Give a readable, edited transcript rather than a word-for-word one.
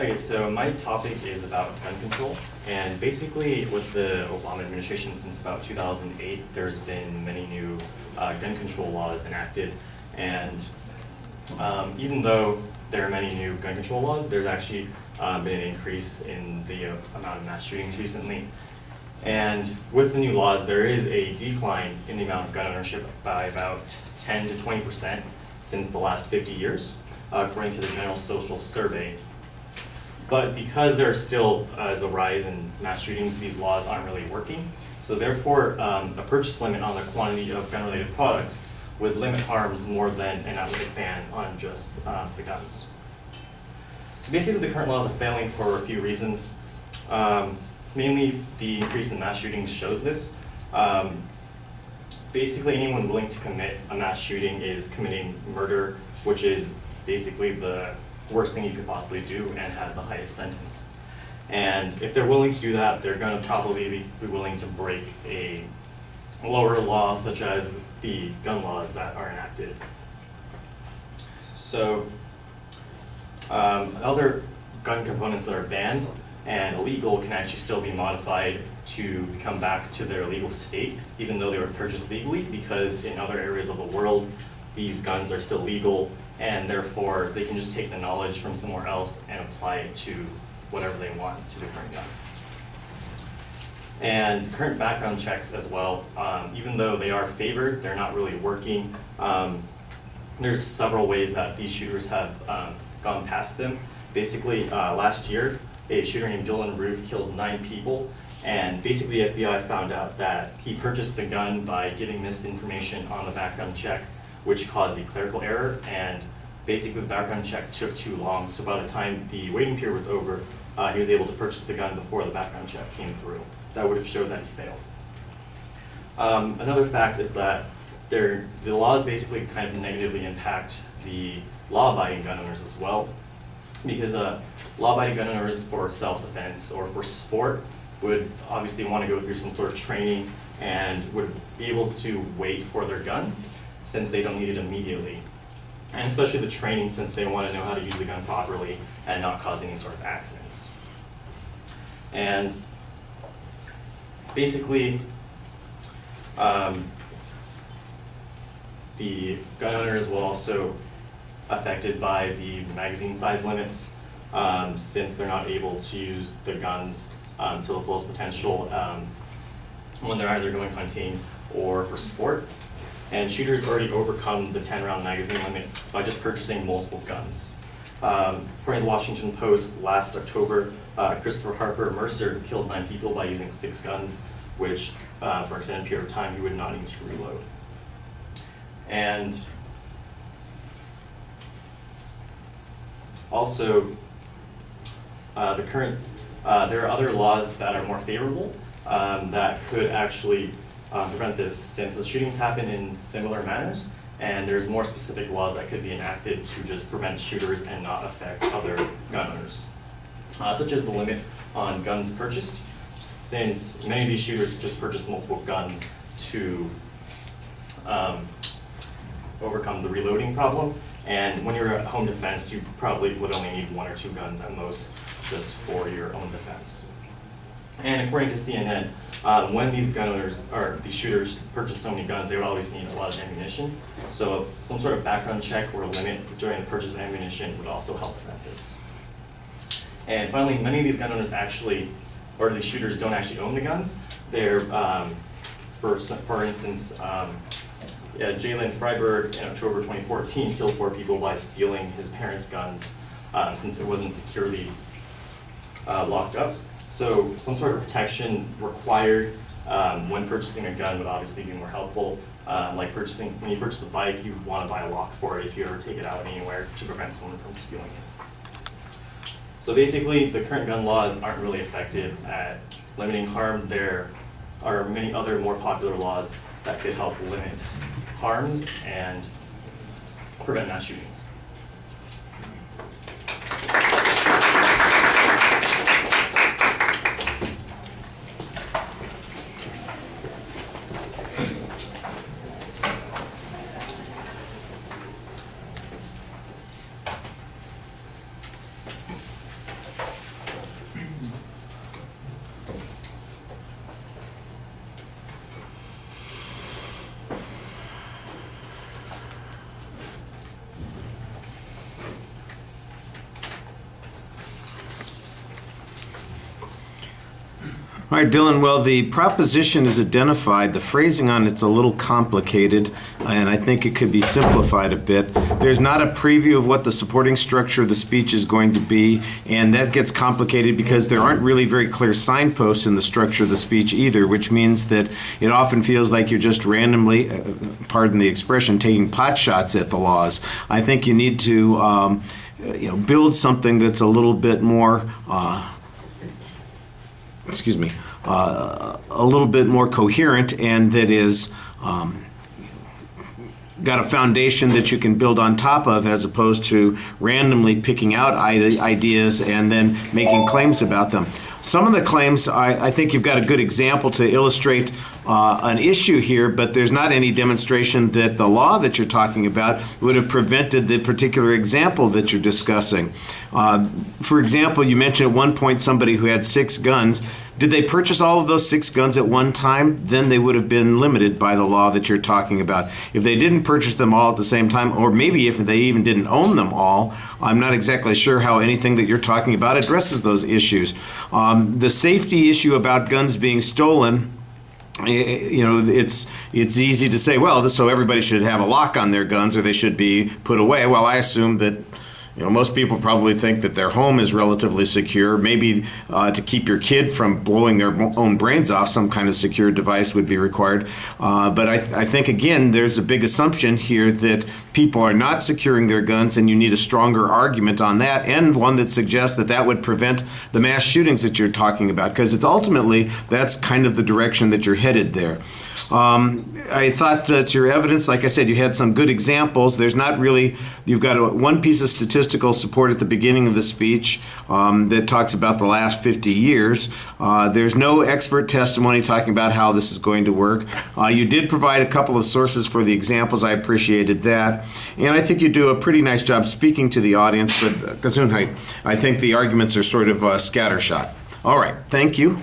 Okay, so my topic is about gun control, and basically with the Obama administration since about 2008, there's been many new gun control laws enacted, and even though there are many new gun control laws, there's actually been an increase in the amount of mass shootings recently. And with the new laws, there is a decline in the amount of gun ownership by about 10 to 20% since the last 50 years, according to the General Social Survey. But because there still is a rise in mass shootings, these laws aren't really working. So therefore, a purchase limit on the quantity of gun-related products would limit harms more than an outright ban on just the guns. So basically, the current laws are failing for a few reasons. Mainly, the increase in mass shootings shows this. Basically, anyone willing to commit a mass shooting is committing murder, which is basically the worst thing you could possibly do and has the highest sentence. And if they're willing to do that, they're going to probably be willing to break a lower law, such as the gun laws that are enacted. So, other gun components that are banned and illegal can actually still be modified to come back to their legal state, even though they were purchased legally, because in other areas of the world, these guns are still legal, and therefore they can just take the knowledge from somewhere else and apply it to whatever they want to the current gun. And current background checks as well, even though they are favored, they're not really working. There's several ways that these shooters have gone past them. Basically, last year, a shooter named Dylan Roof killed 9 people, and basically the FBI found out that he purchased the gun by giving misinformation on the background check, which caused a clerical error, and basically the background check took too long, so by the time the waiting period was over, he was able to purchase the gun before the background check came through. That would have showed that he failed. Another fact is that the laws basically kind of negatively impact the law-abiding gun owners as well, because law-abiding gun owners for self-defense or for sport would obviously want to go through some sort of training and would be able to wait for their gun since they don't need it immediately. And especially the training, since they want to know how to use the gun properly and not cause any sort of accidents. And basically, the gun owners will also affected by the magazine size limits, since they're not able to use the guns to the fullest potential when they're either going hunting or for sport. And shooters already overcome the 10-round magazine limit by just purchasing multiple guns. According to the Washington Post, last October, Christopher Harper Mercer killed 9 people by using 6 guns, which for an extended period of time he would not need to reload. And also, there are other laws that are more favorable that could actually prevent this, since the shootings happen in similar manners, and there's more specific laws that could be enacted to just prevent shooters and not affect other gun owners, such as the limit on guns purchased, since many of these shooters just purchase multiple guns to overcome the reloading problem. And when you're at home defense, you probably would only need 1 or 2 guns at most, just for your own defense. And according to CNN, when these gun owners or these shooters purchase so many guns, they would always need a lot of ammunition. So some sort of background check or limit during the purchase of ammunition would also help prevent this. And finally, many of these gun owners actually, or these shooters don't actually own the guns. They're, for instance, Jalen Freiberg in October 2014 killed 4 people by stealing his parents' guns since it wasn't securely locked up. So some sort of protection required when purchasing a gun would obviously be more helpful. Like when you purchase a bike, you would want to buy a lock for it if you ever take it out anywhere to prevent someone from stealing it. So basically, the current gun laws aren't really effective at limiting harm. There are many other more popular laws that could help limit harms and prevent mass shootings. All right, Dylan, well, the proposition is identified. The phrasing on it's a little complicated, and I think it could be simplified a bit. There's not a preview of what the supporting structure of the speech is going to be, and that gets complicated because there aren't really very clear signposts in the structure of the speech either, which means that it often feels like you're just randomly, pardon the expression, taking pot shots at the laws. I think you need to build something that's a little bit more a little bit more coherent, and that is got a foundation that you can build on top of, as opposed to randomly picking out ideas and then making claims about them. Some of the claims, I think you've got a good example to illustrate an issue here, but there's not any demonstration that the law that you're talking about would have prevented the particular example that you're discussing. For example, you mentioned at one point somebody who had 6 guns. Did they purchase all of those 6 guns at one time? Then they would have been limited by the law that you're talking about. If they didn't purchase them all at the same time, or maybe if they even didn't own them all, I'm not exactly sure how anything that you're talking about addresses those issues. The safety issue about guns being stolen, it's easy to say, well, so everybody should have a lock on their guns or they should be put away. Well, I assume that most people probably think that their home is relatively secure. Maybe to keep your kid from blowing their own brains off, some kind of secure device would be required. But I think, again, there's a big assumption here that people are not securing their guns, and you need a stronger argument on that, and one that suggests that that would prevent the mass shootings that you're talking about, because it's ultimately, that's kind of the direction that you're headed there. I thought that your evidence, like I said, you had some good examples. There's not really, you've got one piece of statistical support at the beginning of the speech that talks about the last 50 years. There's no expert testimony talking about how this is going to work. You did provide a couple of sources for the examples. I appreciated that. And I think you do a pretty nice job speaking to the audience, but Gesundheit, I think the arguments are sort of scattershot. All right, thank you.